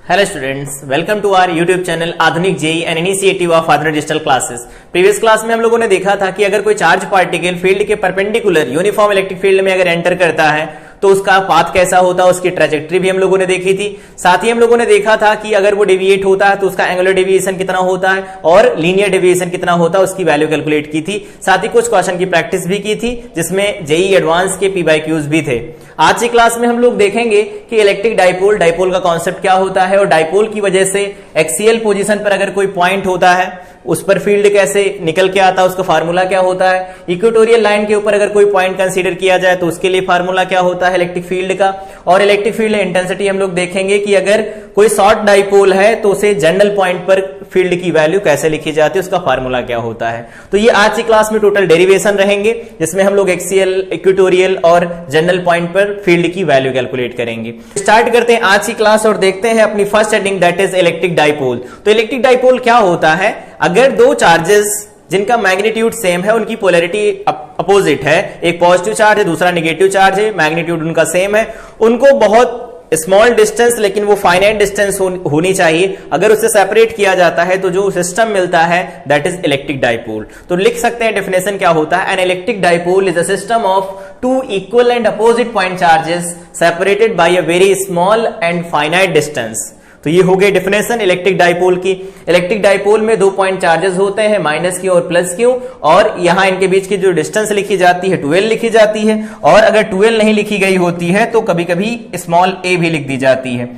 Hello students, welcome to our YouTube channel आधुनिक JEE an initiative of आधुनिक digital classes. Previous class में हम लोगों ने देखा था कि अगर कोई चार्ज पार्टिकल फील्ड के परपेंडिकुलर यूनिफॉर्म इलेक्ट्रिक फील्ड में अगर एंटर करता है तो उसका पाथ कैसा होता है, उसकी ट्रेजेक्ट्री भी हम लोगों ने देखी थी। साथ ही हम लोगों ने देखा था कि अगर वो डेविएट होता है तो उसका एंगुलर डेविएशन कितना होता है और लीनियर डेविएशन कितना होता है, उसकी वैल्यू कैलकुलेट की थी। साथ ही कुछ क्वेश्चन की प्रैक्टिस भी की थी जिसमें जेई एडवांस के P/Qs भी थे। आज की क्लास में हम लोग देखेंगे कि इलेक्ट्रिक डाइपोल का कॉन्सेप्ट क्या होता है और डाइपोल की वजह से एक्सियल पोजीशन पर अगर कोई पॉइंट होता है उस पर फील्ड कैसे निकल के आता है, उसका फार्मूला क्या होता है। इक्वेटोरियल लाइन के ऊपर अगर कोई पॉइंट कंसीडर किया जाए तो उसके लिए फार्मूला क्या होता है इलेक्ट्रिक फील्ड का। और इलेक्ट्रिक फील्ड इंटेंसिटी हम लोग देखेंगे कि अगर कोई शॉर्ट डाइपोल है तो उसे जनरल पॉइंट पर फील्ड की वैल्यू कैसे लिखी जाती है, उसका फार्मूला क्या होता है। तो ये आज की क्लास में टोटल डेरिवेशन रहेंगे जिसमें हम लोग एक्सियल, इक्वेटोरियल और जनरल पॉइंट पर फील्ड की वैल्यू कैलकुलेट करेंगे। स्टार्ट करते हैं आज की क्लास और देखते हैं अपनी first heading, that is electric dipole. तो इलेक्ट्रिक डाइपोल क्या होता है? अगर दो चार्जेस जिनका मैग्नीट्यूड सेम है, उनकी पोलैरिटी अपोजिट है, एक पॉजिटिव चार्ज है दूसरा नेगेटिव चार्ज है, मैग्नीट्यूड उनका सेम है, उनको बहुत स्मॉल डिस्टेंस लेकिन वो फाइनाइट डिस्टेंस होनी चाहिए, अगर उससे सेपरेट किया जाता है तो जो सिस्टम मिलता है दैट इज इलेक्ट्रिक डाइपोल। तो लिख सकते हैं डेफिनेशन क्या होता है, an electric dipole is a system of two equal and opposite point charges separated by a very small and finite distance. तो ये हो गई डेफिनेशन इलेक्ट्रिक डाइपोल की। इलेक्ट्रिक डाइपोल में दो पॉइंट चार्जेस होते हैं, माइनस क्यू और प्लस क्यू, और यहां इनके बीच की जो डिस्टेंस लिखी जाती है 12 लिखी जाती है, और अगर 12 नहीं लिखी गई होती है तो कभी कभी स्मॉल a भी लिख दी जाती है।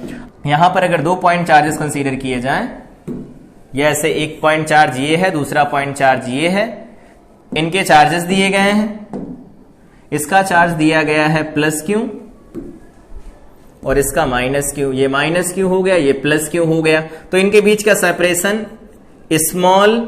यहां पर अगर दो पॉइंट चार्जेस कंसीडर किए जाएं, ये ऐसे एक पॉइंट चार्ज ये है, दूसरा पॉइंट चार्ज ये है, इनके चार्जेस दिए गए हैं, इसका चार्ज दिया गया है प्लस क्यू और इसका माइनस क्यू, ये माइनस क्यू हो गया, ये प्लस क्यू हो गया। तो इनके बीच का सेपरेशन स्मॉल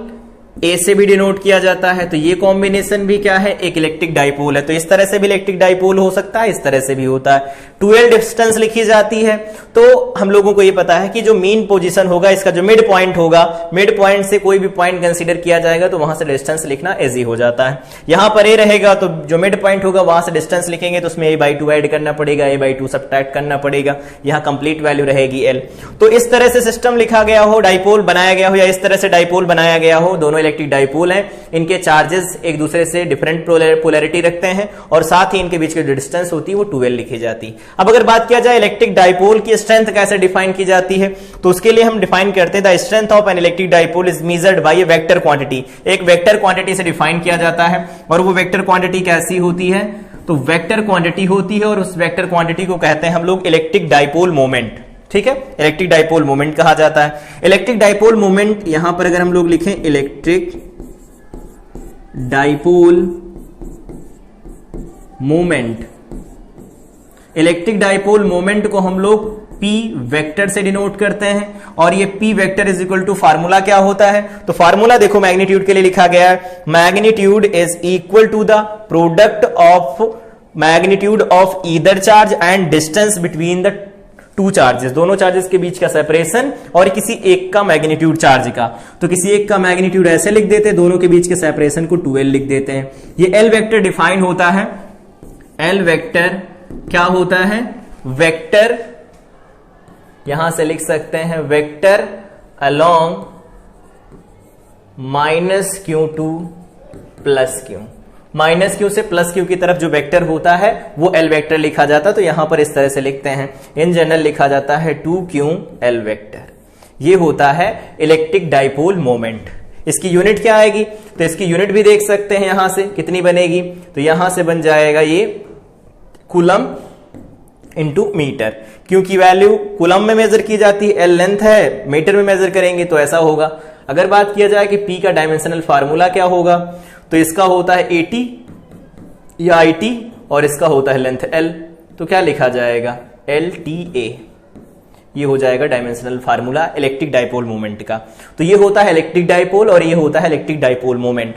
ए से भी डिनोट किया जाता है। तो ये कॉम्बिनेशन भी क्या है, एक इलेक्ट्रिक डाइपोल है। तो इस तरह से भी इलेक्ट्रिक डाइपोल हो सकता है, इस तरह से भी होता है। 12 डिस्टेंस लिखी जाती है तो हम लोगों को ये पता है कि जो मीन पोजीशन होगा, इसका जो मिड पॉइंट होगा, मिड पॉइंट से कोई भी पॉइंट कंसीडर किया जाएगा तो वहां से डिस्टेंस लिखना इजी हो जाता है। यहां पर ए रहेगा तो जो मिड पॉइंट होगा वहां से डिस्टेंस लिखेंगे तो उसमें a/2 ऐड करना पड़ेगा, a/2 सब्ट्रैक्ट करना पड़ेगा, यहां कंप्लीट वैल्यू रहेगी l। तो इस तरह से सिस्टम लिखा गया हो, डाइपोल बनाया गया हो, या इस तरह से डाइपोल बनाया गया हो, दोनों इलेक्ट्रिक डाइपोल हैं, इनके चार्जेस एक दूसरे से डिफरेंट पोलैरिटी रखते हैं और साथ ही इनके बीच की जो डिस्टेंस होती है वो 12 लिखी जाती है। अब अगर बात किया जाए इलेक्ट्रिक डाइपोल की स्ट्रेंथ कैसे डिफाइन की जाती है, तो उसके लिए हम डिफाइन करते हैं the strength of N electric dipole is measured by A vector quantity. एक वेक्टर क्वांटिटी से डिफाइन किया जाता है और वो वेक्टर क्वांटिटी कैसी होती है, तो वेक्टर क्वांटिटी होती है और उस वेक्टर क्वांटिटी को कहते हैं हम लोग इलेक्ट्रिक डाइपोल मोमेंट। ठीक है, इलेक्ट्रिक डाइपोल मोमेंट कहा जाता है। इलेक्ट्रिक डाइपोल मोमेंट यहां पर अगर हम लोग लिखें electric dipole moment, electric dipole moment को हम लोग P वेक्टर से डिनोट करते हैं और ये P vector is equal to formula क्या होता है, तो फार्मूला देखो मैग्नीट्यूड के लिए लिखा गया है, magnitude is equal to the product of magnitude of either charge and distance between the two charges, दोनों चार्जेस के बीच का सेपरेशन और किसी एक का मैग्नीट्यूड चार्ज का। तो किसी एक का मैग्नीट्यूड ऐसे लिख देते हैं, दोनों के बीच के सेपरेशन को 12 लिख देते हैं। ये L वेक्टर डिफाइन होता है, L वेक्टर क्या होता है, वेक्टर यहां से लिख सकते हैं vector along minus Q two plus Q, minus Q से प्लस क्यू की तरफ जो वेक्टर होता है वो L वेक्टर लिखा जाता है। तो यहां पर इस तरह से लिखते हैं, इन जनरल लिखा जाता है 2q L वेक्टर। ये होता है इलेक्ट्रिक डाइपोल मोमेंट। इसकी यूनिट क्या आएगी, तो इसकी यूनिट भी देख सकते हैं यहां से कितनी बनेगी, तो यहां से बन जाएगा ये कूलम इंटू मीटर, क्योंकि वैल्यू कूलम में मेजर की जाती है, L लेंथ है, मीटर में मेजर करेंगे तो ऐसा होगा। अगर बात किया जाए कि P का डायमेंशनल फार्मूला क्या होगा, तो इसका होता है 80 या IT और इसका होता है लेंथ L, तो क्या लिखा जाएगा LTA। ये हो जाएगा dimensional formula electric dipole moment का। तो ये होता है इलेक्ट्रिक डाइपोल और ये होता है इलेक्ट्रिक डाइपोल मोमेंट।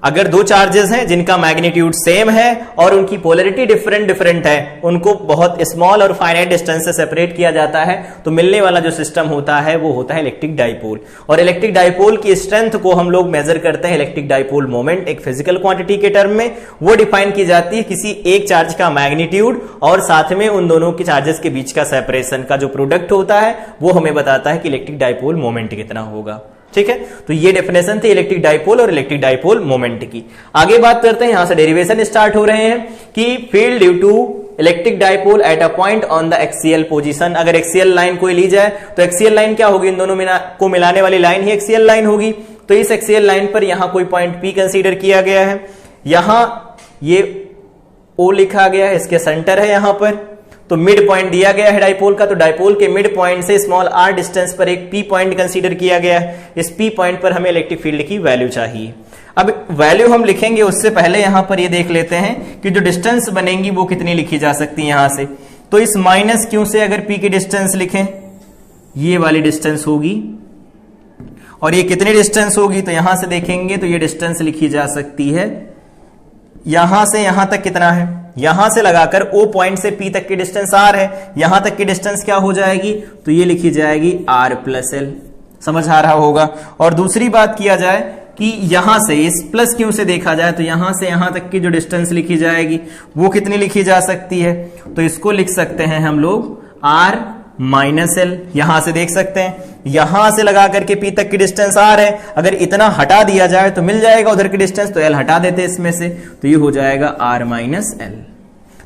अगर दो चार्जेस हैं जिनका मैग्नीट्यूड सेम है और उनकी पोलरिटी डिफरेंट है, उनको बहुत स्मॉल और फाइनाइट डिस्टेंस से सेपरेट किया जाता है, तो मिलने वाला जो सिस्टम होता है वो होता है इलेक्ट्रिक डाइपोल। और इलेक्ट्रिक डाइपोल की स्ट्रेंथ को हम लोग मेजर करते हैं इलेक्ट्रिक डाइपोल मोमेंट, एक फिजिकल क्वांटिटी के टर्म में। वो डिफाइन की जाती है किसी एक चार्ज का मैग्नीट्यूड और साथ में उन दोनों के चार्जेस के बीच का सेपरेशन का जो प्रोडक्ट होता है वो हमें बताता है कि इलेक्ट्रिक डाइपोल मोमेंट कितना होगा। ठीक है, तो ये डेफिनेशन थी इलेक्ट्रिक डाइपोल और इलेक्ट्रिक डाइपोल मोमेंट की। आगे बात करते हैं, यहां से डेरिवेशन स्टार्ट हो रहे हैं कि field due to electric dipole at a point on the axial position. अगर एक्सियल लाइन कोई ली जाए तो एक्सियल लाइन क्या होगी, इन दोनों को मिलाने वाली लाइन ही एक्सियल लाइन होगी। तो इस एक्सियल लाइन पर यहां कोई पॉइंट P कंसीडर किया गया है, यहां ये O लिखा गया है, इसके सेंटर है यहां पर, तो मिड पॉइंट दिया गया है डाइपोल का, तो डाइपोल के मिड पॉइंट से स्मॉल r डिस्टेंस पर एक P पॉइंट कंसीडर किया गया है। इस P पॉइंट पर हमें इलेक्ट्रिक फील्ड की वैल्यू चाहिए। अब वैल्यू हम लिखेंगे उससे पहले यहां पर ये देख लेते हैं कि जो डिस्टेंस बनेंगी वो कितनी लिखी जा सकती है यहां से। तो इस माइनस Q से अगर P की डिस्टेंस लिखें, ये वाली डिस्टेंस होगी, और ये कितनी डिस्टेंस होगी, तो यहां से देखेंगे तो ये डिस्टेंस लिखी जा सकती है, यहां से यहां तक कितना है, यहां से लगाकर O पॉइंट से P तक की डिस्टेंस R है, यहां तक की डिस्टेंस क्या हो जाएगी, तो ये लिखी जाएगी R प्लस L। समझ आ रहा होगा। और दूसरी बात किया जाए कि यहां से इस प्लस Q से देखा जाए तो यहां से यहां तक की जो डिस्टेंस लिखी जाएगी वो कितनी लिखी जा सकती है, तो इसको लिख सकते हैं हम लोग R माइनस L। यहां से देख सकते हैं, यहां से लगा करके P तक की डिस्टेंस R है, अगर इतना हटा दिया जाए तो मिल जाएगा उधर की डिस्टेंस, तो L हटा देते इसमें से, तो ये हो जाएगा R माइनस L।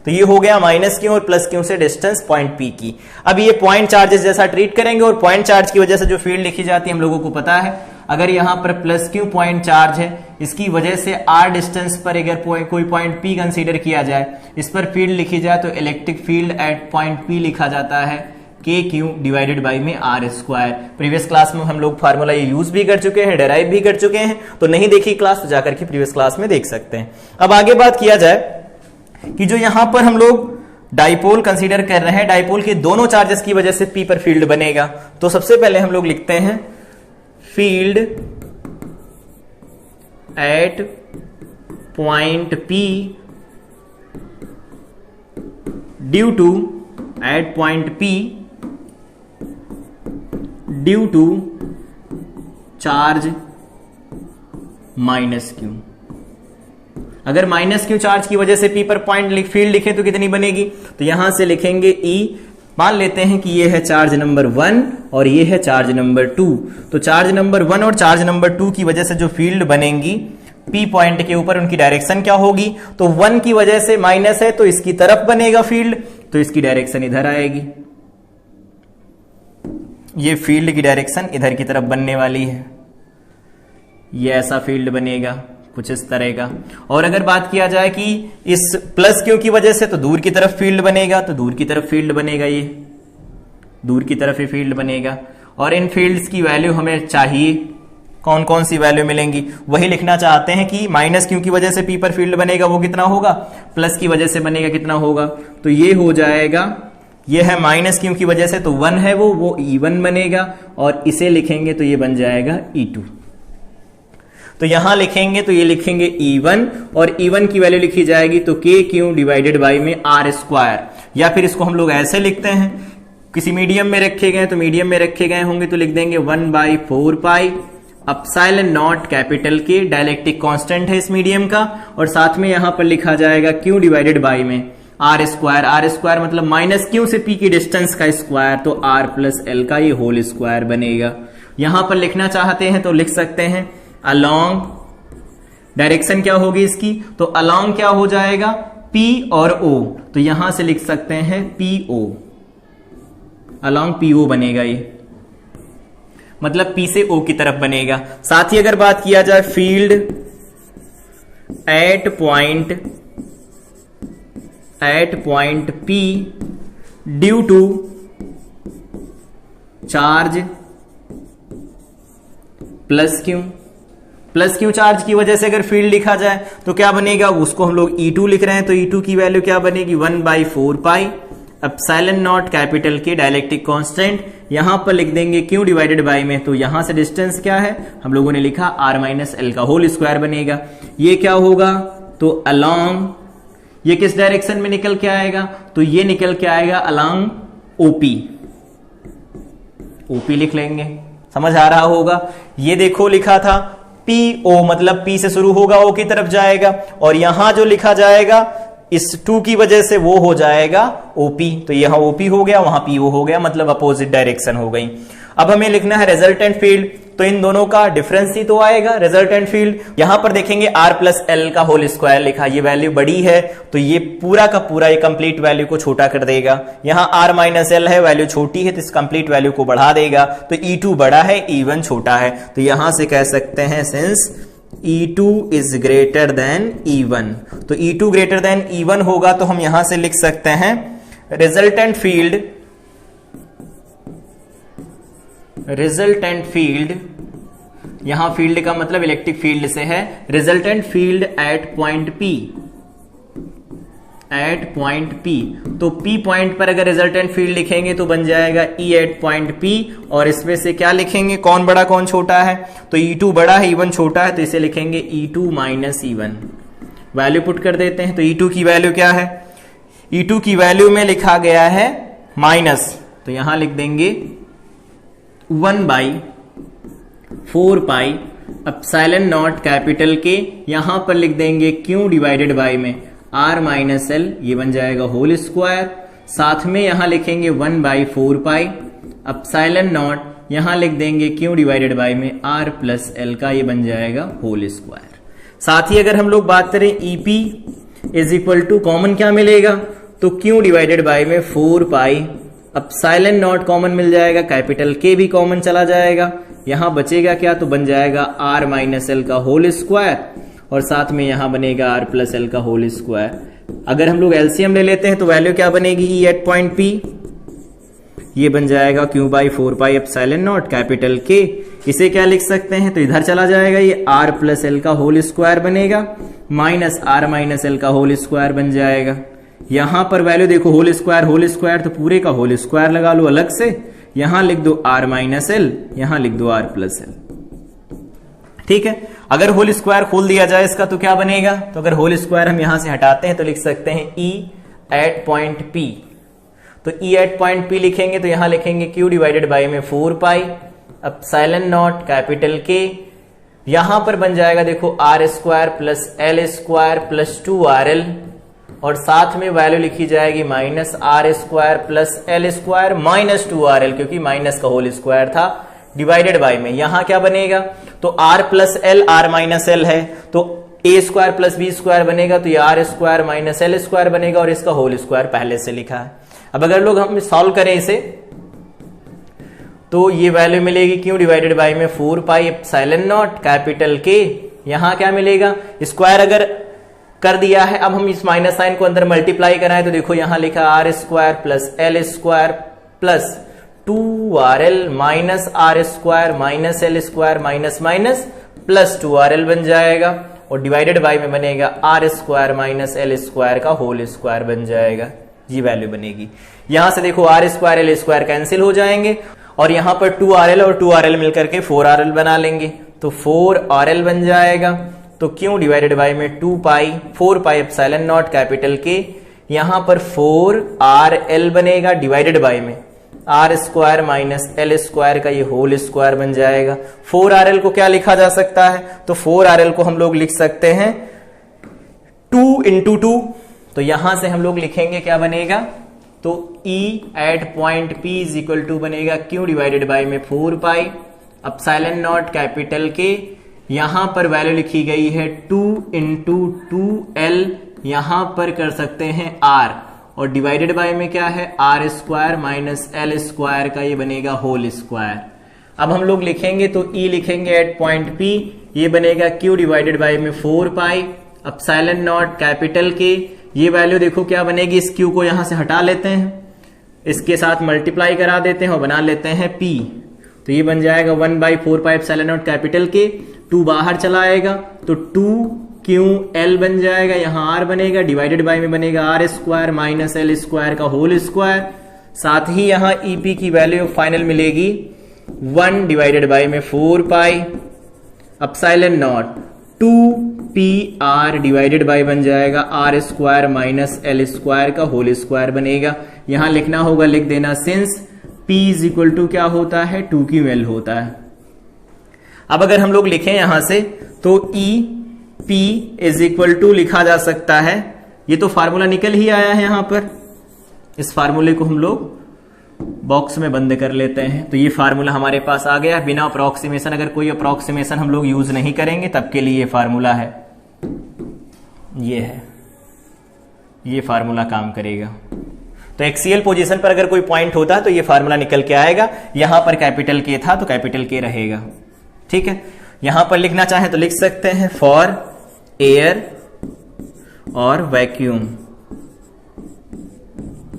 तो ये हो गया माइनस Q और प्लस Q से डिस्टेंस पॉइंट P की। अब ये पॉइंट चार्जेस जैसा ट्रीट करेंगे, और पॉइंट चार्ज की वजह से जो फील्ड लिखी जाती है हम लोगों को पता है, अगर यहां पर प्लस Q पॉइंट चार्ज है, इसकी वजह से R डिस्टेंस पर अगर कोई पॉइंट P कंसीडर किया जाए, इस पर फील्ड लिखी जाए, तो electric field at point P लिखा जाता है KQ डिवाइडेड बाई में R स्क्वायर। प्रीवियस क्लास में हम लोग फार्मूला ये यूज भी कर चुके हैं, डेराइव भी कर चुके हैं, तो नहीं देखी क्लास तो जाकर के प्रीवियस क्लास में देख सकते हैं। अब आगे बात किया जाए कि जो यहां पर हम लोग डाइपोल कंसीडर कर रहे हैं, डाइपोल के दोनों चार्जेस की वजह से P पर फील्ड बनेगा। तो सबसे पहले हम लोग लिखते हैं field at point P due to at point P due to charge minus Q। अगर माइनस Q चार्ज की वजह से P पर पॉइंट फील्ड लिखे तो कितनी बनेगी, तो यहां से लिखेंगे E। मान लेते हैं कि ये है चार्ज नंबर 1 और ये है चार्ज नंबर 2, तो चार्ज नंबर 1 और चार्ज नंबर 2 की वजह से जो फील्ड बनेंगी P पॉइंट के ऊपर, उनकी डायरेक्शन क्या होगी, तो 1 की वजह से माइनस है तो इसकी तरफ बनेगा फील्ड, तो इसकी डायरेक्शन इधर आएगी, ये फील्ड की डायरेक्शन इधर की तरफ बनने वाली है, ये ऐसा फील्ड बनेगा कुछ इस तरह का। और अगर बात किया जाए कि इस प्लस Q की वजह से तो दूर की तरफ फील्ड बनेगा, तो दूर की तरफ फील्ड बनेगा, ये दूर की तरफ ही फील्ड बनेगा। और इन फील्ड्स की वैल्यू हमें चाहिए, कौन कौन सी वैल्यू मिलेंगी वही लिखना चाहते हैं कि माइनस Q की वजह से P पर फील्ड बनेगा वो कितना होगा, प्लस की वजह से बनेगा कितना होगा, तो ये हो जाएगा, ये है माइनस Q की वजह से तो 1 है वो E1 बनेगा, और इसे लिखेंगे तो ये बन जाएगा E2। तो यहां लिखेंगे तो ये लिखेंगे E1, और E1 की वैल्यू लिखी जाएगी तो KQ डिवाइडेड बाई में R स्क्वायर, या फिर इसको हम लोग ऐसे लिखते हैं, किसी मीडियम में रखे गए तो मीडियम में रखे गए होंगे तो लिख देंगे 1/4 pi epsilon not capital K, dielectric constant है इस मीडियम का, और साथ में यहां पर लिखा जाएगा Q डिवाइडेड बाई में R स्क्वायर। R स्क्वायर मतलब माइनस Q से P की डिस्टेंस का स्क्वायर, तो R प्लस L का ये होल स्क्वायर बनेगा। यहां पर लिखना चाहते हैं तो लिख सकते हैं अलोंग, डायरेक्शन क्या होगी इसकी, तो अलोंग क्या हो जाएगा P और O, तो यहां से लिख सकते हैं PO, अलोंग PO बनेगा, ये मतलब P से O की तरफ बनेगा। साथ ही अगर बात किया जाए field at point P due to charge plus Q charge की वजह से अगर फील्ड लिखा जाए तो क्या बनेगा, उसको हम लोग E2 लिख रहे हैं, तो E2 की वैल्यू क्या बनेगी 1/4 pi epsilon not capital K dielectric constant यहां पर लिख देंगे क्यू डिवाइडेड बाय में, तो यहां से डिस्टेंस क्या है हम लोगों ने लिखा आर माइनस एल का होल स्क्वायर बनेगा। ये क्या होगा तो अलोंग, ये किस डायरेक्शन में निकल के आएगा तो ये निकल के आएगा अलोंग ओपी, ओपी लिख लेंगे, समझ आ रहा होगा। ये देखो लिखा था पी ओ, मतलब पी से शुरू होगा ओ की तरफ जाएगा, और यहां जो लिखा जाएगा इस 2 की वजह से वो हो जाएगा ओपी, तो यहां ओपी हो गया वहां पी ओ हो गया, मतलब अपोजिट डायरेक्शन हो गई। अब हमें लिखना है रिजल्टेंट फील्ड, तो इन दोनों का डिफरेंस ही तो आएगा रिजल्टेंट फील्ड। यहां पर देखेंगे आर प्लस एल का होल स्क्वायर लिखा, ये वैल्यू बड़ी है तो ये पूरा का पूरा ये कंप्लीट वैल्यू को छोटा कर देगा। यहां आर माइनस एल है, वैल्यू छोटी है तो इस कंप्लीट वैल्यू को बढ़ा देगा, तो E2 बड़ा है E1 छोटा है, तो यहां से कह सकते हैं since E2 is greater then E1, तो E2 ग्रेटर देन E1 होगा तो हम यहां से लिख सकते हैं रिजल्टेंट फील्ड, रिजल्टेंट फील्ड, यहां फील्ड का मतलब इलेक्ट्रिक फील्ड से है, resultant field at point P, at point P, तो P पॉइंट पर अगर रिजल्टेंट फील्ड लिखेंगे तो बन जाएगा E एट पॉइंट P, और इसमें से क्या लिखेंगे कौन बड़ा कौन छोटा है, तो E2 बड़ा है E1 छोटा है, तो इसे लिखेंगे E2 minus E1, value put कर देते हैं। तो E2 की वैल्यू क्या है, E2 की वैल्यू में लिखा गया है माइनस, तो यहां लिख देंगे 1/4 pi epsilon not capital K, यहां पर लिख देंगे क्यू डिवाइडेड बाय में आर माइनस एल, ये बन जाएगा होल स्क्वायर, साथ में यहां लिखेंगे 1/4 पाई एप्सिलॉन नॉट, यहां लिख देंगे क्यू डिवाइडेड बाय में आर प्लस एल का, ये बन जाएगा होल स्क्वायर। साथ ही अगर हम लोग बात करें EP is equal to common क्या मिलेगा, तो क्यू डिवाइडेड बाय में 4 पाई एप्सिलॉन नॉट कॉमन मिल जाएगा, कैपिटल के भी कॉमन चला जाएगा, यहां बचेगा क्या तो बन जाएगा आर माइनस एल का होल स्क्वायर, और साथ में यहां बनेगा आर प्लस एल का होल स्क्वायर। अगर हम लोग एलसीएम ले लेते हैं तो वैल्यू क्या बनेगी ई एट पॉइंट पी, ये बन जाएगा Q by 4 pi epsilon not capital के, इसे क्या लिख सकते हैं तो इधर चला जाएगा, ये आर प्लस एल का होल स्क्वायर बनेगा, माइनस आर माइनस एल का होल स्क्वायर बन जाएगा। यहां पर वैल्यू देखो होल स्क्वायर तो पूरे का होल स्क्वायर लगा लो अलग से, यहां लिख दो आर माइनस एल, यहां लिख दो आर प्लस एल, ठीक है। अगर होल स्क्वायर खोल दिया जाए इसका तो क्या बनेगा, तो अगर होल स्क्वायर हम यहां से हटाते हैं तो लिख सकते हैं ई एट पॉइंट पी, तो ई एट पॉइंट पी लिखेंगे तो यहां लिखेंगे क्यू डिवाइडेड बाय में 4 pi epsilon not capital K, यहां पर बन जाएगा देखो R square plus L square plus 2RL, और साथ में वैल्यू लिखी जाएगी minus R square plus L square minus 2RL, क्योंकि माइनस का होल स्क्वायर था, डिवाइडेड बाय में यहां क्या बनेगा तो R plus L R minus L है, तो A square plus B square बनेगा, तो ये R square minus L square बनेगा, और इसका होल स्क्वायर पहले से लिखा है। अब अगर लोग हम सॉल्व करें इसे तो ये वैल्यू मिलेगी क्यू डिवाइडेड बाय में 4 pi epsilon not capital K, यहां क्या मिलेगा स्क्वायर अगर कर दिया है, अब हम इस माइनस साइन को अंदर मल्टीप्लाई कराएं तो देखो यहां लिखा R square plus L square plus 2RL minus R square minus L square minus minus plus 2RL बन जाएगा, और डिवाइडेड बाय में बनेगा R square minus L square का होल स्क्वायर बन जाएगा, ये वैल्यू बनेगी। यहां से देखो R square L square cancel हो जाएंगे, और यहां पर 2RL और 2RL मिलकर के 4RL बना लेंगे, तो 4RL बन जाएगा, तो क्यू डिवाइडेड बाय में 4 pi epsilon not capital K, यहां पर 4RL बनेगा, डिवाइडेड बाय में R square minus L square का ये होल स्क्वायर बन जाएगा। 4RL को क्या लिखा जा सकता है, तो 4RL को हम लोग लिख सकते हैं 2 इंटू 2, तो यहां से हम लोग लिखेंगे क्या बनेगा, तो E at point P is equal to बनेगा क्यू डिवाइडेड बाय में 4 pi epsilon not capital K, यहां पर वैल्यू लिखी गई है 2 इंटू 2L, यहां पर कर सकते हैं R, और डिवाइडेड बाय में क्या है R square minus L square का ये बनेगा होल स्क्वायर। अब हम लोग लिखेंगे तो E लिखेंगे एट पॉइंट P, ये बनेगा Q डिवाइडेड बाय में 4 पाई एप्सिलॉन नॉट कैपिटल के, ये वैल्यू देखो क्या बनेगी, इस Q को यहां से हटा लेते हैं, इसके साथ मल्टीप्लाई करा देते हैं और बना लेते हैं P, तो ये बन जाएगा 1/4 पाई एप्सिलॉन नॉट कैपिटल के, 2 बाहर चला आएगा तो 2QL बन जाएगा, यहां R बनेगा, डिवाइडेड बाय में बनेगा R square minus L square का होल स्क्वायर, साथ ही यहां ईपी की वैल्यू फाइनल मिलेगी 1 डिवाइडेड बाय में 4 pi epsilon not 2 P R divided by बन जाएगा R square minus L square का होल स्क्वायर बनेगा। यहां लिखना होगा, लिख देना since P is equal to क्या होता है 2QL होता है। अब अगर हम लोग लिखें यहां से तो E P is equal to लिखा जा सकता है, ये तो फार्मूला निकल ही आया है यहां पर, इस फार्मूले को हम लोग बॉक्स में बंद कर लेते हैं। तो ये फार्मूला हमारे पास आ गया बिना अप्रोक्सीमेशन, अगर कोई अप्रोक्सीमेशन हम लोग यूज नहीं करेंगे तब के लिए ये फार्मूला है, ये है, ये फार्मूला काम करेगा। तो एक्सियल पोजीशन पर अगर कोई पॉइंट होता है तो ये फार्मूला निकल के आएगा। यहां पर कैपिटल के था तो कैपिटल के रहेगा, ठीक है। यहां पर लिखना चाहे तो लिख सकते हैं फॉर एयर और वैक्यूम,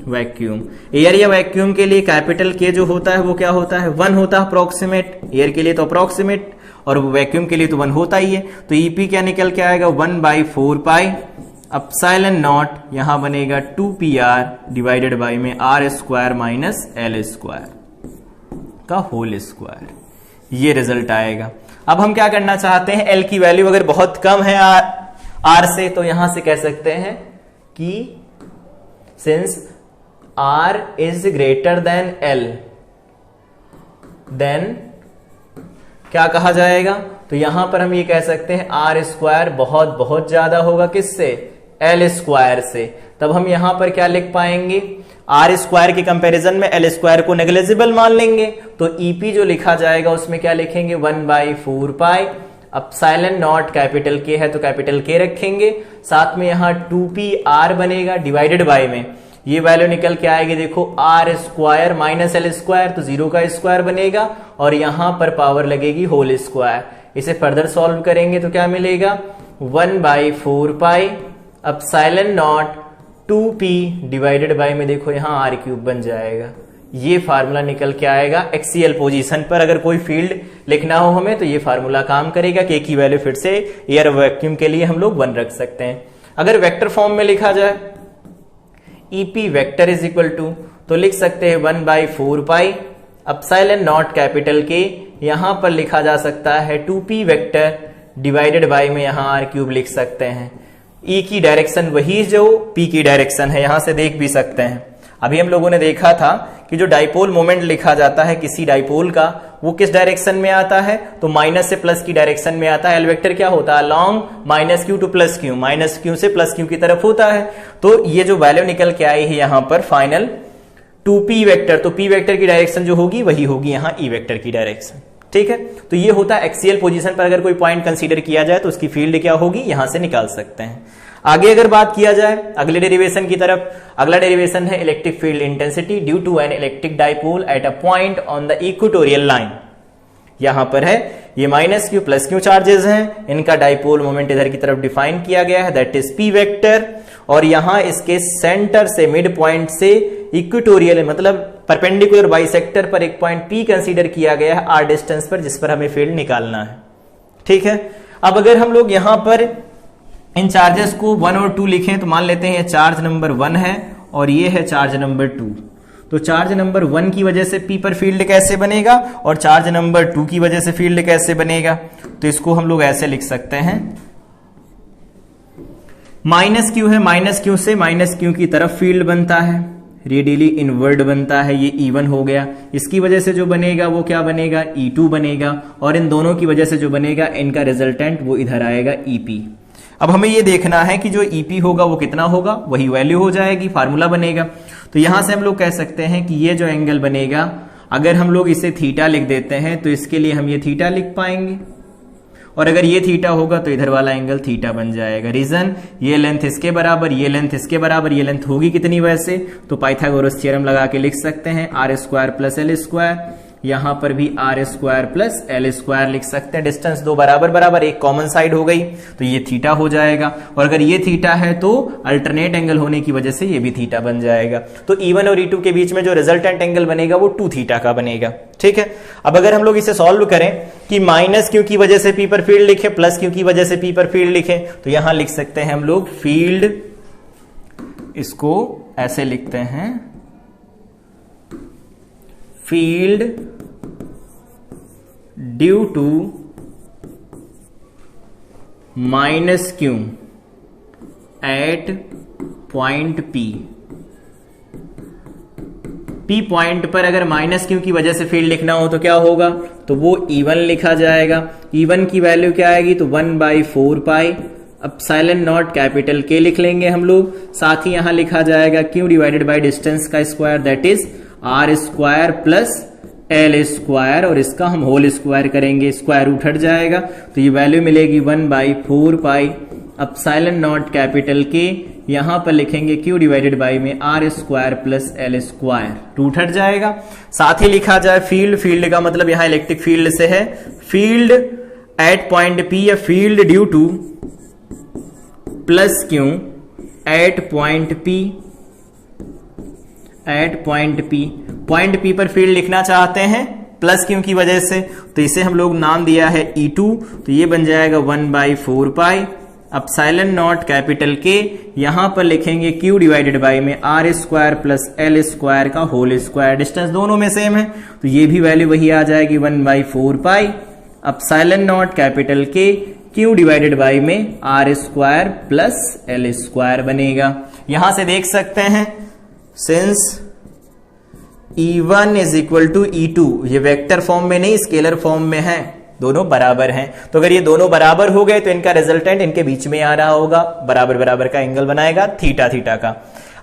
वैक्यूम एयर या वैक्यूम के लिए कैपिटल के जो होता है वो क्या होता है 1 होता है अप्रोक्सीमेट, एयर के लिए तो अप्रोक्सीमेट और वैक्यूम के लिए तो 1 होता ही है। तो ईपी क्या निकल के आएगा 1/4 पाई एप्सिलॉन नॉट, यहां बनेगा 2PR डिवाइडेड बाय में R square minus L square का होल स्क्वायर, ये रिजल्ट आएगा। अब हम क्या करना चाहते हैं, एल की वैल्यू अगर बहुत कम है आर से तो यहां से कह सकते हैं कि since R is greater than L, then क्या कहा जाएगा, तो यहां पर हम ये कह सकते हैं R स्क्वायर बहुत बहुत ज्यादा होगा किससे, L स्क्वायर से। तब हम यहां पर क्या लिख पाएंगे, R स्क्वायर के कंपैरिजन में L स्क्वायर को नेग्लिजिबल मान लेंगे। तो EP जो लिखा जाएगा उसमें क्या लिखेंगे 1/4 पाई एप्सिलॉन नॉट, कैपिटल के है तो कैपिटल के रखेंगे, साथ में यहां 2PR बनेगा डिवाइडेड बाय में ये वैल्यू निकल के आएगी, देखो R square minus L square तो 0 का स्क्वायर बनेगा और यहां पर पावर लगेगी होल स्क्वायर। इसे फर्दर सॉल्व करेंगे तो क्या मिलेगा 1/4 pi epsilon not 2p divided by में देखो यहां आर क्यूब बन जाएगा। ये फार्मूला निकल के आएगा एक्सियल पोजीशन पर। अगर कोई फील्ड लिखना हो हमें तो ये फार्मूला काम करेगा। के की वैल्यू फिर से एयर वैक्यूम के लिए हम लोग 1 रख सकते हैं। अगर वेक्टर फॉर्म में लिखा जाए EP vector is equal to तो लिख सकते हैं 1/4 pi epsilon not capital K, यहां पर लिखा जा सकता है 2p वेक्टर डिवाइडेड बाय में यहां आर क्यूब लिख सकते हैं। ई की डायरेक्शन वही जो पी की डायरेक्शन है, यहां से देख भी सकते हैं। अभी हम लोगों ने देखा था कि जो डाइपोल मोमेंट लिखा जाता है किसी डाइपोल का वो किस डायरेक्शन में आता है, तो माइनस से प्लस की डायरेक्शन में आता है। एल वेक्टर क्या होता है long -q to +q, -q से +q की तरफ होता है। तो ये जो वैल्यू निकल के आई है यहां पर फाइनल 2p वेक्टर, तो p वेक्टर की डायरेक्शन जो होगी वही होगी यहां e वेक्टर की डायरेक्शन, ठीक है। तो ये होता है एक्सियल पोजीशन पर अगर कोई पॉइंट कंसीडर किया जाए तो उसकी फील्ड क्या होगी यहां से निकाल सकते हैं। आगे अगर बात किया जाए अगले डेरिवेशन की तरफ, अगला डेरिवेशन है electric field intensity due to an electric dipole at a point on the equatorial line. यहां पर है ये -q +q चार्जेस हैं, इनका डाइपोल मोमेंट इधर की तरफ डिफाइन किया गया है दैट इज p वेक्टर, और यहां इसके सेंटर से मिड पॉइंट से इक्वेटोरियल मतलब परपेंडिकुलर बाइसेक्टर पर एक पॉइंट p कंसीडर किया गया है r डिस्टेंस पर, जिस पर हमें फील्ड निकालना है, ठीक है। अब अगर हम लोग यहां पर इन चार्जेस को 1 और 2 लिखें तो मान लेते हैं चार्ज नंबर 1 है और ये है चार्ज नंबर 2। तो चार्ज नंबर 1 की वजह से P पर फील्ड कैसे बनेगा और चार्ज नंबर 2 की वजह से फील्ड कैसे बनेगा, तो इसको हम लोग ऐसे लिख सकते हैं -q है, -q से -q की तरफ फील्ड बनता है, रेडियली इनवर्ड बनता है, ये E1 हो गया। इसकी वजह से जो बनेगा वो क्या बनेगा E2 बनेगा, और इन दोनों की वजह से जो बनेगा इनका रिजल्टेंट वो इधर आएगा EP। अब हमें ये देखना है कि जो EP होगा वो कितना होगा, वही वैल्यू हो जाएगी, फार्मूला बनेगा। तो यहां से हम लोग कह सकते हैं कि ये जो एंगल बनेगा अगर हम लोग इसे थीटा लिख देते हैं तो इसके लिए हम ये थीटा लिख पाएंगे, और अगर ये थीटा होगा तो इधर वाला एंगल थीटा बन जाएगा। रीजन ये लेंथ इसके बराबर, ये लेंथ इसके बराबर, ये लेंथ होगी कितनी वैसे, तो पाइथागोरस थ्योरम लगा के लिख सकते हैं r² + l², यहां पर भी r² + l² लिख सकते हैं। डिस्टेंस दो बराबर बराबर, एक कॉमन साइड हो गई तो ये थीटा हो जाएगा, और अगर ये थीटा है तो अल्टरनेट एंगल होने की वजह से ये भी थीटा बन जाएगा। तो E1 और E2 के बीच में जो रिजल्टेंट एंगल बनेगा वो 2 थीटा का बनेगा, ठीक है। अब अगर हम लोग इसे सॉल्व करें कि -q की वजह से P पर फील्ड लिखे, +q की वजह से P पर फील्ड लिखे, तो यहां लिख सकते हैं हम लोग फील्ड, इसको ऐसे लिखते हैं field due to minus q at point P। P point पर अगर माइनस क्यू की वजह से फील्ड लिखना हो तो क्या होगा, तो वो E1 लिखा जाएगा। E1 की वैल्यू क्या आएगी, तो 1/4 pi epsilon not capital K लिख लेंगे हम लोग। साथ ही यहां लिखा जाएगा Q डिवाइडेड बाय डिस्टेंस का square, that is R square plus L square, और इसका हम होल स्क्वायर करेंगे, स्क्वायर रूट हट जाएगा, तो ये वैल्यू मिलेगी 1/4 pi epsilon not capital K। यहां पर लिखेंगे Q डिवाइडेड बाई में R square plus L square, root हट जाएगा। साथ ही लिखा जाए फील्ड का मतलब यहां इलेक्ट्रिक फील्ड से है, फील्ड एट पॉइंट P या field due to plus Q at point P। Point P पर फील्ड लिखना चाहते हैं प्लस Q की वजह से, तो इसे हम लोग नाम दिया है E2, तो ये बन जाएगा 1/4 pi epsilon not capital K। यहां पर लिखेंगे Q डिवाइडेड बाई में R square plus L square का होल स्क्वायर, डिस्टेंस दोनों में सेम है, तो ये भी वैल्यू वही आ जाएगी 1/4 pi epsilon not capital K Q divided by में R square plus L square बनेगा। यहां से देख सकते हैं since E1 is equal to E2, ये वेक्टर फॉर्म में नहीं स्केलर फॉर्म में है, दोनों बराबर हैं, तो अगर ये दोनों बराबर हो गए तो इनका रिजल्टेंट इनके बीच में आ रहा होगा, बराबर बराबर का एंगल बनाएगा थीटा का।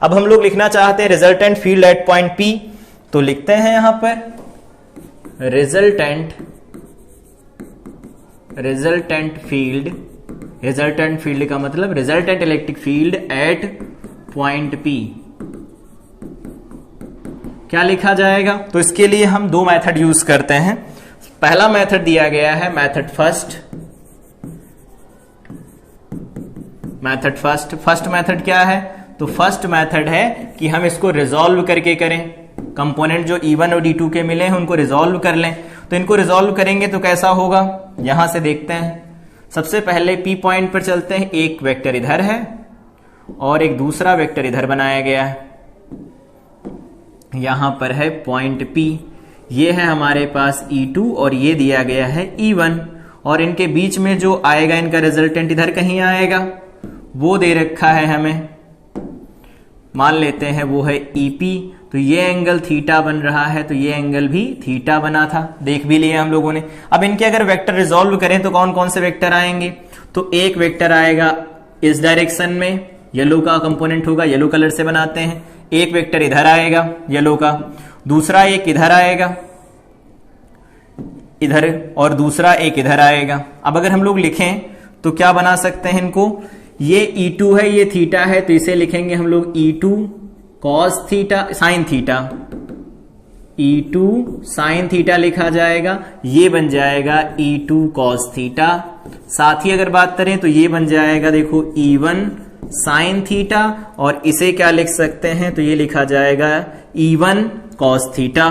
अब हम लोग लिखना चाहते हैं resultant field at point P, तो लिखते हैं यहां पर रिजल्टेंट फील्ड का मतलब resultant electric field at point P क्या लिखा जाएगा। तो इसके लिए हम दो मेथड यूज करते हैं। पहला मेथड दिया गया है मेथड फर्स्ट मेथड क्या है, तो फर्स्ट मेथड है कि हम इसको रिजॉल्व करके करें, कंपोनेंट जो E1 और D2 के मिले हैं उनको रिजॉल्व कर लें। तो इनको रिजॉल्व करेंगे तो कैसा होगा, यहां से देखते हैं। सबसे पहले P पॉइंट पर चलते हैं, एक वेक्टर इधर है और एक दूसरा वेक्टर इधर बनाया गया है, यहां पर है पॉइंट P, ये है हमारे पास E2 और ये दिया गया है E1, और इनके बीच में जो आएगा इनका रिजल्टेंट इधर कहीं आएगा, वो दे रखा है हमें, मान लेते हैं वो है EP, तो ये एंगल थीटा बन रहा है, तो ये एंगल भी थीटा बना था, देख भी लिया हम लोगों ने। अब इनके अगर वेक्टर रिजॉल्व करें तो कौन कौन से वेक्टर आएंगे, तो एक वेक्टर आएगा इस डायरेक्शन में, येलो का कंपोनेंट होगा, येलो कलर से बनाते हैं। एक वेक्टर इधर आएगा येलो का, दूसरा एक इधर आएगा इधर, और दूसरा एक इधर आएगा। अब अगर हम लोग लिखें तो क्या बना सकते हैं इनको, ये E2 है, ये थीटा है, तो इसे लिखेंगे हम लोग E2 cos theta sine theta, E2 sine theta लिखा जाएगा, ये बन जाएगा E2 कॉस थीटा। साथ ही अगर बात करें तो ये बन जाएगा देखो E1 साइन थीटा, और इसे क्या लिख सकते हैं, तो ये लिखा जाएगा E1 कॉस थीटा,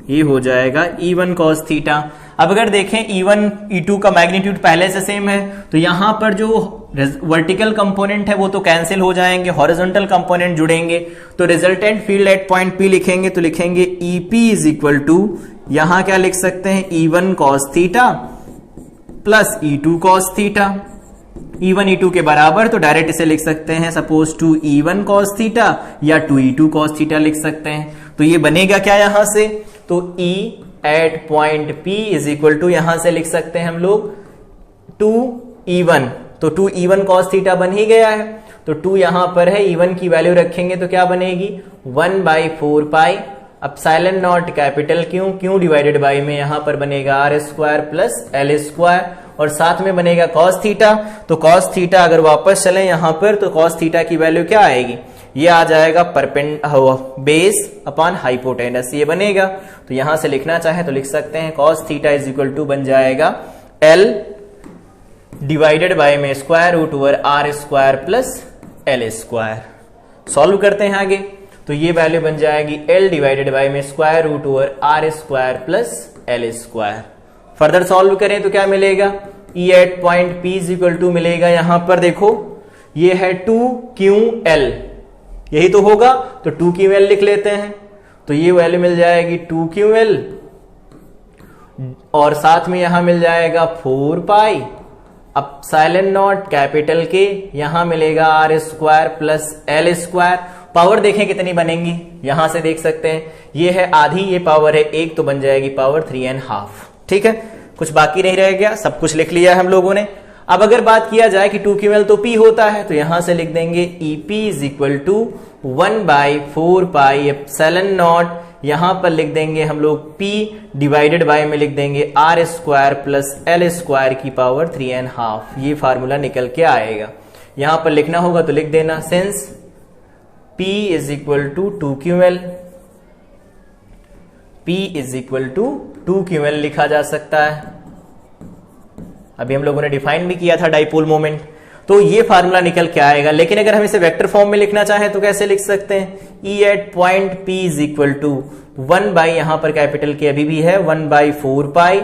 ये हो जाएगा E1 कॉस थीटा। अब अगर देखें E1 E2 का मैग्नीट्यूड पहले से सेम है, तो यहां पर जो वर्टिकल कंपोनेंट है वो तो कैंसिल हो जाएंगे, हॉरिजॉन्टल कंपोनेंट जुड़ेंगे, तो resultant field at point P लिखेंगे तो लिखेंगे EP इज इक्वल टू, यहां क्या लिख सकते हैं E1 cos theta plus E2 cos theta. E1 E2 के बराबर, तो डायरेक्ट इसे लिख सकते हैं suppose to E1 cos theta या 2E2 cos थीटा लिख सकते हैं। तो ये बनेगा क्या यहां से, तो E at point P is equal to, यहां से लिख सकते हैं हम लोग 2E1, तो 2E1 cos थीटा बन ही गया है, तो 2 यहां पर है, E1 की वैल्यू रखेंगे तो क्या बनेगी 1/4 pi epsilon not capital Q divided by में यहां पर बनेगा R square plus L square, और साथ में बनेगा cos थीटा। तो cos थीटा अगर वापस चलें यहां पर, तो cos थीटा की वैल्यू क्या आएगी, ये आ जाएगा बेस अपॉन हाइपोटेनस, ये बनेगा। तो यहां से लिखना चाहे तो लिख सकते हैं cos theta is equal to बन जाएगा L डिवाइडेड बाय में square root over R square plus L square. Solve करते हैं आगे, तो ये वैल्यू बन जाएगी L डिवाइडेड बाय में square root over R square plus L square. Further solve करें तो क्या मिलेगा, E at point P is equal to मिलेगा, यहां पर देखो ये है 2QL, यही तो होगा, तो 2QL लिख लेते हैं। तो ये वैल्यू मिल जाएगी 2QL और साथ में यहां मिल जाएगा 4 pi epsilon not capital K, यहां मिलेगा R square plus L square. Power देखें कितनी बनेंगी, यहां से देख सकते हैं ये है आधी, ये पावर है 1, तो बन जाएगी पावर 3.5। ठीक है, कुछ बाकी नहीं रह गया, सब कुछ लिख लिया है हम लोगों ने। अब अगर बात किया जाए कि 2QL तो P होता है, तो यहां से लिख देंगे EP is equal to 1/4 pi epsilon not, यहां पर लिख देंगे हम लोग P डिवाइडेड बाय में लिख देंगे R square plus L square की पावर 3.5। ये फार्मूला निकल के आएगा। यहां पर लिखना होगा तो लिख देना, since P is equal to 2QL, P is equal to 2QL लिखा जा सकता है। अभी हम लोगों ने डिफाइन भी किया था डाइपोल मोमेंट, तो ये फार्मूला निकल के आएगा। लेकिन अगर हम इसे वेक्टर फॉर्म में लिखना चाहें तो कैसे लिख सकते हैं, E at point P is equal to 1 by, यहां पर कैपिटल के अभी भी है 1/4 pi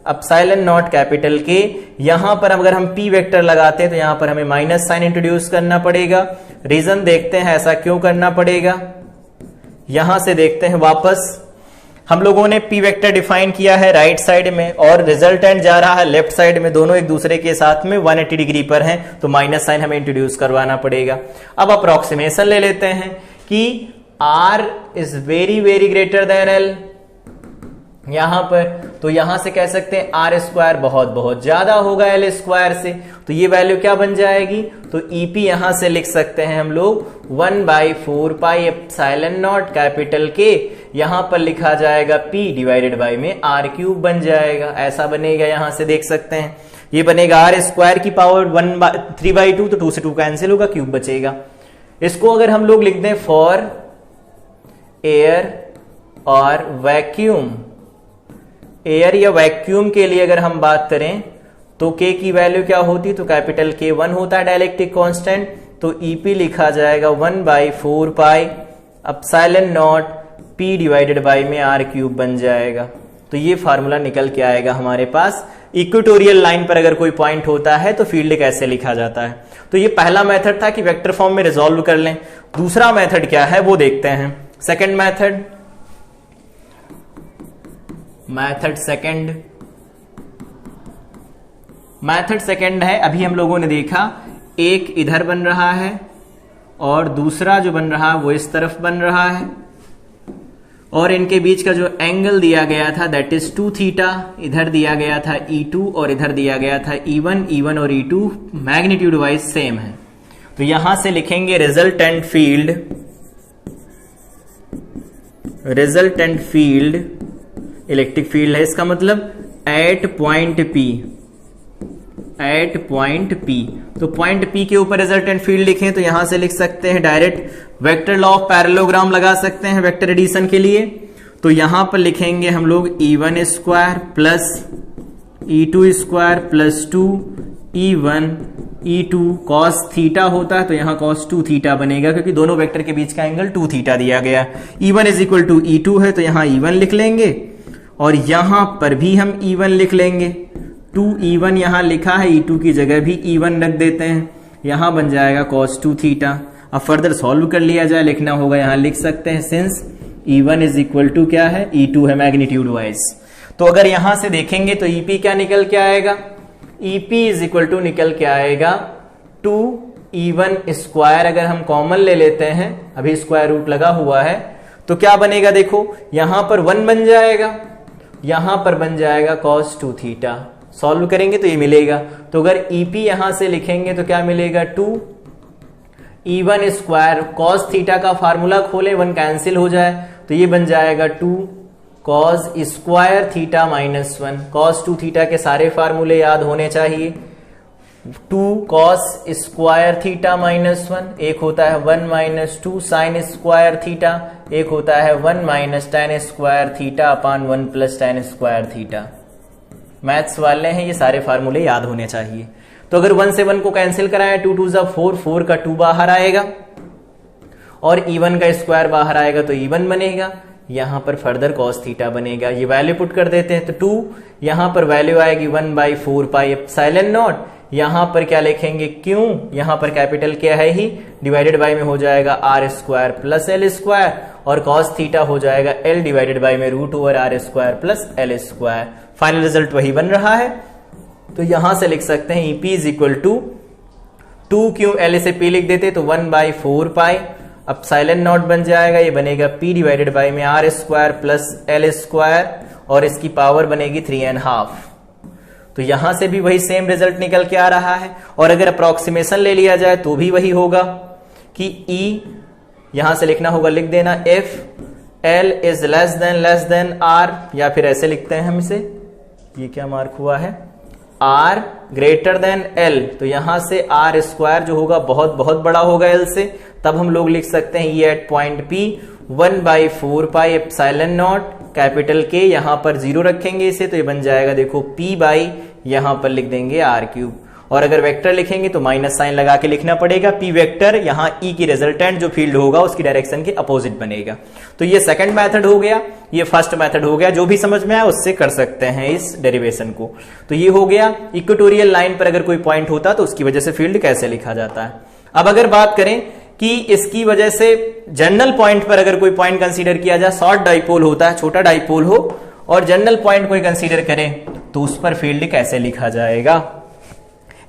epsilon not capital K, यहां पर अगर हम P वेक्टर लगाते हैं तो यहां पर हमें माइनस साइन इंट्रोड्यूस करना पड़ेगा। रीजन देखते हैं ऐसा क्यों करना पड़ेगा, यहां से देखते हैं वापस। हम लोगों ने P वेक्टर डिफाइन किया है राइट साइड में और रिजल्टेंट जा रहा है लेफ्ट साइड में, दोनों एक दूसरे के साथ में 180 डिग्री पर हैं, तो माइनस साइन हमें इंट्रोड्यूस करवाना पड़ेगा। अब अप्रोक्सीमेशन ले लेते हैं कि R is very very greater than L यहां पर, तो यहां से कह सकते हैं R स्क्वायर बहुत बहुत ज्यादा होगा L स्क्वायर से, तो ये वैल्यू क्या बन जाएगी, तो EP यहां से लिख सकते हैं हम लोग 1/4 pi epsilon not capital K, यहां पर लिखा जाएगा P डिवाइडेड बाय में R क्यूब बन जाएगा, ऐसा बनेगा। यहां से देख सकते हैं ये बनेगा R स्क्वायर की पावर 3/2, तो 2 से 2 कैंसिल होगा, क्यूब बचेगा। इसको अगर हम लोग लिख दें फॉर एयर और वैक्यूम, एयर या वैक्यूम के लिए अगर हम बात करें तो K की वैल्यू क्या होती, तो कैपिटल K 1 होता है डाइलेक्ट्रिक कांस्टेंट, तो EP लिखा जाएगा 1/4 pi epsilon not P divided by में R क्यूब बन जाएगा। तो ये फार्मूला निकल के आएगा हमारे पास। इक्वेटोरियल लाइन पर अगर कोई पॉइंट होता है तो फील्ड कैसे लिखा जाता है। तो ये पहला मेथड था कि वेक्टर फॉर्म में रिजॉल्व कर लें। दूसरा मेथड क्या है वो देखते हैं। सेकंड मेथड, मेथड सेकंड है, अभी हम लोगों ने देखा एक इधर बन रहा है और दूसरा जो बन रहा है वो इस तरफ बन रहा है, और इनके बीच का जो एंगल दिया गया था दैट इज 2 थीटा, इधर दिया गया था E2 और इधर दिया गया था E1 और E2 मैग्नीट्यूड वाइज सेम है। तो यहां से लिखेंगे रिजल्टेंट फील्ड इलेक्ट्रिक फील्ड है, इसका मतलब एट पॉइंट P, तो पॉइंट P के ऊपर रिजल्टेंट फील्ड लिखें तो यहां से लिख सकते हैं direct vector law of parallelogram लगा सकते हैं वेक्टर एडिशन के लिए। तो यहां पर लिखेंगे हम लोग E1 square plus E2 square plus 2 E1 E2 cos theta होता है, तो यहां cos 2 थीटा बनेगा क्योंकि दोनों वेक्टर के बीच का एंगल 2 थीटा दिया गया। E1 is equal to E2 है तो यहां E1 लिख लेंगे और यहां पर भी हम E1 लिख लेंगे। 2E1 यहां लिखा है, E2 की जगह भी E1 रख देते हैं, यहां बन जाएगा cos 2 थीटा। अब फर्दर सॉल्व कर लिया जाए, लिखना होगा यहां लिख सकते हैं since E1 is equal to क्या है, E2 है मैग्नीट्यूड वाइज। तो अगर यहां से देखेंगे तो EP क्या निकल के आएगा, EP इज इक्वल टू निकल के आएगा 2E1 स्क्वायर, अगर हम कॉमन ले लेते हैं, अभी स्क्वायर रूट लगा हुआ है, तो क्या बनेगा देखो, यहां पर 1 बन जाएगा, यहां पर बन जाएगा cos 2 थीटा। सॉल्व करेंगे तो ये मिलेगा। तो अगर EP यहां से लिखेंगे तो क्या मिलेगा, 2E1 स्क्वायर, cos थीटा का फार्मूला खोलें 1 कैंसिल हो जाए तो ये बन जाएगा 2 cos square theta minus 1। cos 2 theta के सारे फार्मूले याद होने चाहिए। 2 cos स्क्वायर थीटा माइनस 1, एक होता है 1 माइनस 2 साइन स्क्वायर थीटा, एक होता है 1 minus tan square theta upon 1 plus tan square theta. Maths वाले हैं, ये सारे फार्मूले याद होने चाहिए। तो अगर 1 से 1 को कैंसिल कराएं, 2 2 4, 4 का 2 बाहर आएगा और E1 का स्क्वायर बाहर आएगा तो E1 बनेगा। यहां पर फर्दर कॉस थीटा बनेगा। ये वैल्यू पुट कर देते हैं तो 2, यहां पर वैल्यू आएगी 1/4 पाई एप्सिलॉन नॉट। यहां पर क्या लिखेंगे क्यों, यहां पर कैपिटल क्या है ही, डिवाइडेड बाय में हो जाएगा R square plus L square, और कॉस थीटा हो जाएगा एल डिवाइडेड बाय में root over R square plus L square. Final result वही बन रहा है। तो यहां से लिख सकते हैं ईपी इज इक्वल टू 2, क्यों एल से पी लिख देते तो 1/4 पाई एप्सिलॉन नॉट बन जाएगा, ये बनेगा पी डिवाइडेड बाय में R square plus L square, और इसकी पावर बनेगी 3.5। तो यहां से भी वही सेम रिजल्ट निकल के आ रहा है। और अगर अप्रोक्सीमेशन ले लिया जाए तो भी वही होगा कि ई यहां से लिखना होगा, लिख देना if L is less than R, या फिर ऐसे लिखते हैं हम इसे, ये क्या मार्क हुआ है, आर ग्रेटर देन एल। तो यहां से आर स्क्वायर जो होगा बहुत बहुत बड़ा होगा एल से, तब हम लोग लिख सकते हैं ये at point P 1/4 pi epsilon not capital K, यहां पर 0 रखेंगे इसे तो ये बन जाएगा देखो p बाई, यहां पर लिख देंगे आर क्यूब। और अगर वेक्टर लिखेंगे तो माइनस साइन लगा के लिखना पड़ेगा, p वेक्टर यहां e की रिजल्टेंट जो फील्ड होगा उसकी डायरेक्शन के अपोजिट बनेगा। तो ये सेकंड मेथड हो गया, ये फर्स्ट मेथड हो गया। जो भी समझ में आया उससे कर सकते हैं इस डेरिवेशन को। तो ये हो गया इक्वेटोरियल लाइन पर अगर कोई पॉइंट होता तो उसकी वजह से फील्ड कैसे लिखा जाता है। अब अगर बात करें कि इसकी वजह से जनरल पॉइंट पर अगर कोई पॉइंट कंसीडर किया जाए, शॉर्ट डाइपोल होता है, छोटा डाइपोल हो और जनरल पॉइंट कोई कंसीडर करें तो उस पर फील्ड कैसे लिखा जाएगा।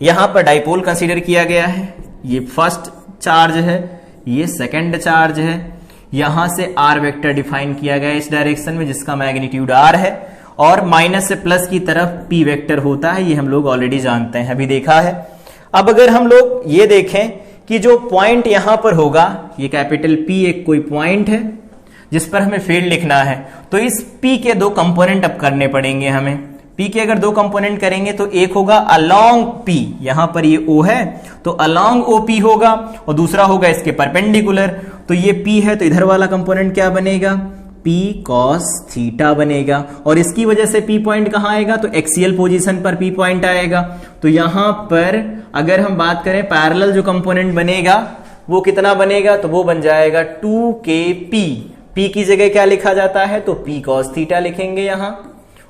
यहां पर डाइपोल कंसीडर किया गया है, ये फर्स्ट चार्ज है, ये सेकंड चार्ज है, यहां से आर वेक्टर डिफाइन किया गया इस डायरेक्शन में जिसका मैग्नीट्यूड आर है, और माइनस से प्लस की तरफ पी वेक्टर होता है, ये हम लोग ऑलरेडी जानते हैं, अभी देखा है। अब अगर हम लोग ये देखें कि जो पॉइंट यहां पर होगा, ये कैपिटल P एक कोई पॉइंट है जिस पर हमें फील्ड लिखना है, तो इस P के 2 कंपोनेंट अब करने पड़ेंगे हमें। P के अगर 2 कंपोनेंट करेंगे तो एक होगा अलोंग P, यहां पर ये O है तो अलोंग OP होगा, और दूसरा होगा इसके परपेंडिकुलर। तो ये P है तो इधर वाला कंपोनेंट क्या बनेगा, P cos थीटा बनेगा, और इसकी वजह से P पॉइंट कहां आएगा तो एक्सियल पोजीशन पर P पॉइंट आएगा। तो यहां पर अगर हम बात करें पैरेलल जो कंपोनेंट बनेगा वो कितना बनेगा, तो वो बन जाएगा 2kp। P की जगह क्या लिखा जाता है तो P cos थीटा लिखेंगे यहां,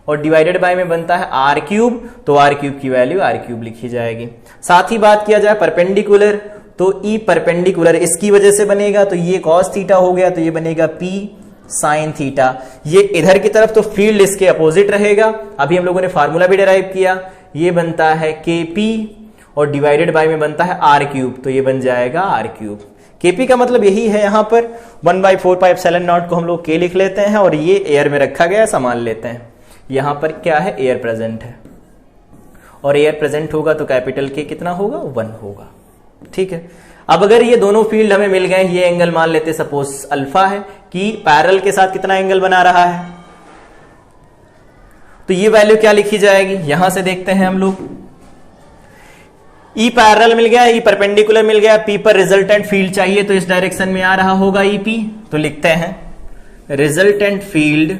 और डिवाइडेड बाय में बनता है आर क्यूब, तो आर क्यूब की वैल्यू आर क्यूब लिखी जाएगी। साथ ही बात किया जाए परपेंडिकुलर, तो E परपेंडिकुलर इसकी वजह से बनेगा, तो ये cos थीटा हो गया, तो ये बनेगा P साइन थीटा। ये इधर की तरफ तो फील्ड इसके अपोजिट रहेगा, अभी हम लोगों ने फार्मूला भी डिराइव किया, ये बनता है KP और डिवाइडेड बाय में बनता है आर क्यूब, तो ये बन जाएगा आर क्यूब। KP का मतलब यही है, यहां पर 1/4 पाई एप्सिलॉन नॉट को हम लोग K लिख लेते हैं, और ये एयर में रखा गया संभाल लेते हैं। यहां पर क्या है, एयर प्रेजेंट है, और एयर प्रेजेंट होगा तो कैपिटल K कितना होगा, 1 होगा। ठीक है, अब अगर ये दोनों फील्ड हमें मिल गए, ये एंगल मान लेते सपोज अल्फा है, कि पैरेलल के साथ कितना एंगल बना रहा है, तो ये वैल्यू क्या लिखी जाएगी, यहां से देखते हैं हम लोग। E पैरेलल मिल गया, E परपेंडिकुलर मिल गया, P पर रिजल्टेंट फील्ड चाहिए तो इस डायरेक्शन में आ रहा होगा EP, तो लिखते हैं resultant field,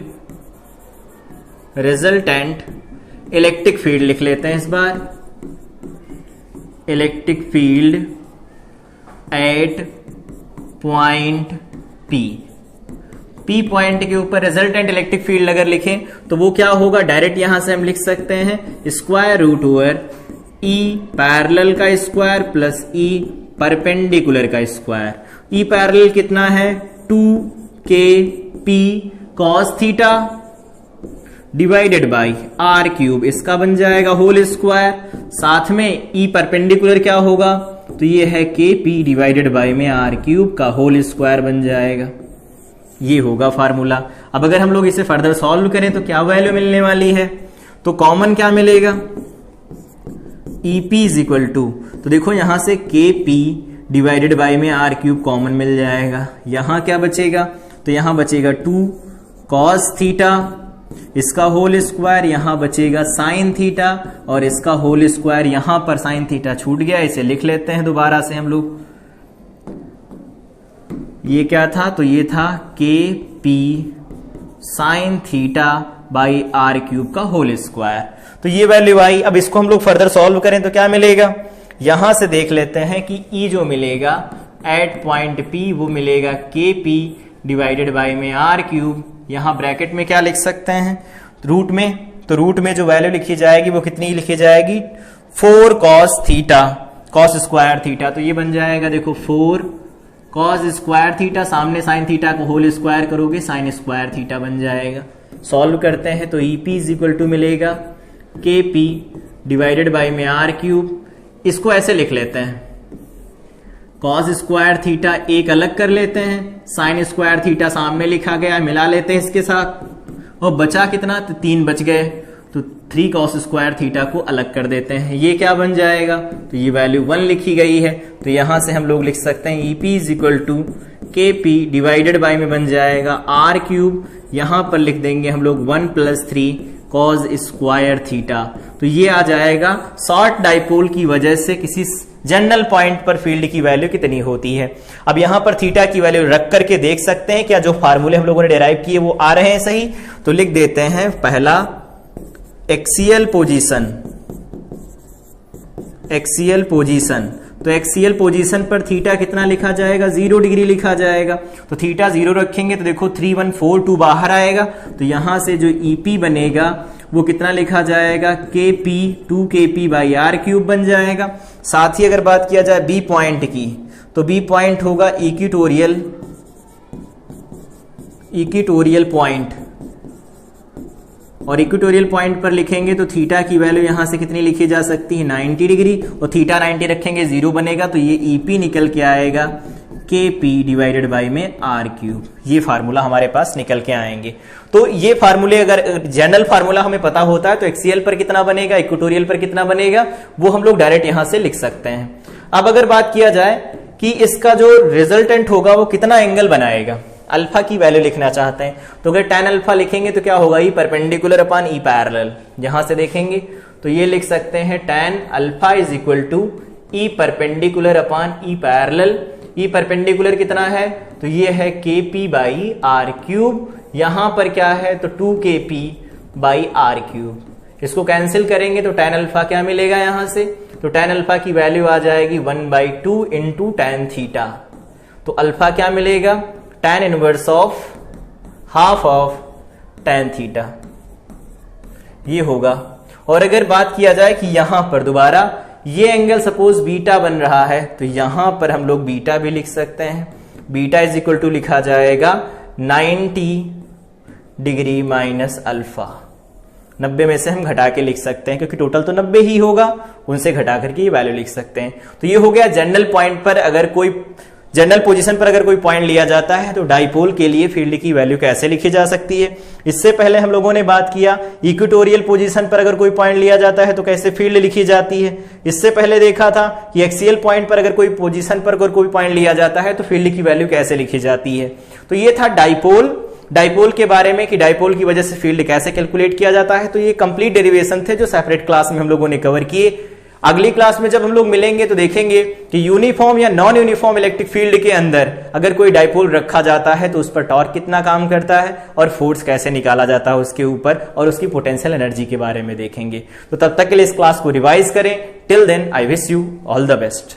resultant electric field लिख लेते हैं इस बार, electric field at point P point के ऊपर रिजल्टेंट इलेक्ट्रिक फील्ड अगर लिखें तो वो क्या होगा, डायरेक्ट यहां से हम लिख सकते हैं square root over E parallel का स्क्वायर प्लस E परपेंडिकुलर का स्क्वायर। E पैरेलल कितना है 2kp cos theta divided by R cube, इसका बन जाएगा होल स्क्वायर। साथ में E परपेंडिकुलर क्या होगा, तो ये है KP डिवाइडेड बाई में आर क्यूब का होल स्क्वायर बन जाएगा। ये होगा फार्मूला। अब अगर हम लोग इसे फर्दर सॉल्व करें तो क्या वैल्यू मिलने वाली है, तो कॉमन क्या मिलेगा, EP इज इक्वल टू, तो देखो यहां से KP डिवाइडेड बाई में आर क्यूब कॉमन मिल जाएगा। यहां क्या बचेगा, तो यहां बचेगा 2 cos थीटा, इसका होल स्क्वायर, यहां बचेगा साइन थीटा और इसका होल स्क्वायर, यहां पर साइन थीटा छूट गया, इसे लिख लेते हैं दोबारा से हम लोग। ये क्या था, तो ये था KP sine theta by R cube का होल स्क्वायर। तो ये वैल्यू आई। अब इसको हम लोग फर्दर सॉल्व करें तो क्या मिलेगा, यहां से देख लेते हैं कि E जो मिलेगा एट पॉइंट P वो मिलेगा KP डिवाइडेड बाई में आर क्यूब यहां ब्रैकेट में क्या लिख सकते हैं, रूट में, तो रूट में जो वैल्यू लिखी जाएगी वो कितनी लिखी जाएगी, 4 cos theta cos square theta. तो ये बन जाएगा देखो 4 cos स्क्वायर थीटा, सामने साइन थीटा को होल स्क्वायर करोगे साइन स्क्वायर थीटा बन जाएगा। सॉल्व करते हैं तो EP इज इक्वल टू मिलेगा KP डिवाइडेड बाई में R क्यूब। इसको ऐसे लिख लेते हैं, cos स्क्वायर थीटा एक अलग कर लेते हैं, साइन स्क्वायर थीटा सामने लिखा गया मिला लेते हैं इसके साथ, और बचा कितना, तो 3 बच गए, तो 3 cos स्क्वायर थीटा को अलग कर देते हैं। ये क्या बन जाएगा, तो ये वैल्यू 1 लिखी गई है, तो यहां से हम लोग लिख सकते हैं EP is equal to KP divided by में बन जाएगा R क्यूब, यहां पर लिख देंगे हम लोग 1 + 3 cos स्क्वायर थीटा। तो ये आ जाएगा शॉर्ट डाइपोल की वजह से किसी जनरल पॉइंट पर फील्ड की वैल्यू कितनी होती है। अब यहां पर थीटा की वैल्यू रख करके देख सकते हैं क्या जो फार्मूले हम लोगों ने डेराइव किए वो आ रहे हैं सही। तो लिख देते हैं पहला एक्सियल पोजीशन, एक्सियल पोजीशन, तो एक्सियल पोजीशन पर थीटा कितना लिखा जाएगा, 0 डिग्री लिखा जाएगा। तो थीटा 0 रखेंगे तो देखो 3142 बाहर आएगा, तो यहां से जो EP बनेगा वो कितना लिखा जाएगा, KP 2KP by R cube बन जाएगा। साथ ही अगर बात किया जाए B पॉइंट की, तो B पॉइंट होगा इक्वेटोरियल पॉइंट, और इक्वेटोरियल पॉइंट पर लिखेंगे तो थीटा की वैल्यू यहां से कितनी लिखी जा सकती है, 90 डिग्री, और थीटा 90 रखेंगे 0 बनेगा, तो ये EP निकल के आएगा KP डिवाइडेड बाई में R क्यूब। ये फार्मूला हमारे पास निकल के आएंगे। तो ये फार्मूले अगर जनरल फार्मूला हमें पता होता है तो एक्सियल पर कितना बनेगा, इक्वेटोरियल पर कितना बनेगा, वो हम लोग डायरेक्ट यहां से लिख सकते हैं। अब अगर बात किया जाए कि इसका जो रिजल्टेंट होगा वो कितना एंगल बनाएगा, अल्फा की वैल्यू लिखना चाहते हैं, तो अगर tan अल्फा लिखेंगे तो क्या होगा, E perpendicular upon E parallel. यहां से देखेंगे तो ये लिख सकते हैं tan alpha is equal to E perpendicular upon E parallel. E perpendicular कितना है, तो ये है KP बाई R क्यूब, यहां पर क्या है तो 2KP बाई R क्यूब। इसको कैंसिल करेंगे तो tan अल्फा क्या मिलेगा यहां से, तो tan अल्फा की वैल्यू आ जाएगी 1/2 इंटू tan थीटा। तो अल्फा क्या मिलेगा, tan inverse of half of tan theta, ये होगा। और अगर बात किया जाए कि यहां पर दोबारा ये एंगल सपोज बीटा बन रहा है, तो यहां पर हम लोग बीटा भी लिख सकते हैं, बीटा इज इक्वल टू लिखा जाएगा 90 डिग्री माइनस अल्फा। 90 में से हम घटा के लिख सकते हैं क्योंकि टोटल तो 90 ही होगा, उनसे घटा करके ये वैल्यू लिख सकते हैं। तो ये हो गया जनरल पॉइंट पर, अगर कोई जनरल पोजीशन पर अगर कोई पॉइंट लिया जाता है तो डाइपोल के लिए फील्ड की वैल्यू कैसे लिखी जा सकती है। इससे पहले हम लोगों ने बात किया इक्वेटोरियल पोजीशन पर अगर कोई पॉइंट लिया जाता है तो कैसे फील्ड लिखी जाती है। इससे पहले देखा था कि एक्सियल पॉइंट पर अगर कोई पोजीशन पर अगर कोई पॉइंट लिया जाता है तो फील्ड की वैल्यू कैसे लिखी जाती है। तो ये था डाइपोल के बारे में कि डाइपोल की वजह से फील्ड कैसे कैलकुलेट किया जाता है। तो ये कंप्लीट डेरिवेशन थे जो सेपरेट क्लास में हम लोगों ने कवर किए। अगली क्लास में जब हम लोग मिलेंगे तो देखेंगे कि यूनिफॉर्म या नॉन यूनिफॉर्म इलेक्ट्रिक फील्ड के अंदर अगर कोई डाइपोल रखा जाता है तो उस पर टॉर्क कितना काम करता है और फोर्स कैसे निकाला जाता है उसके ऊपर, और उसकी पोटेंशियल एनर्जी के बारे में देखेंगे। तो तब तक के लिए इस क्लास को रिवाइज करें। Till then I wish you all the best.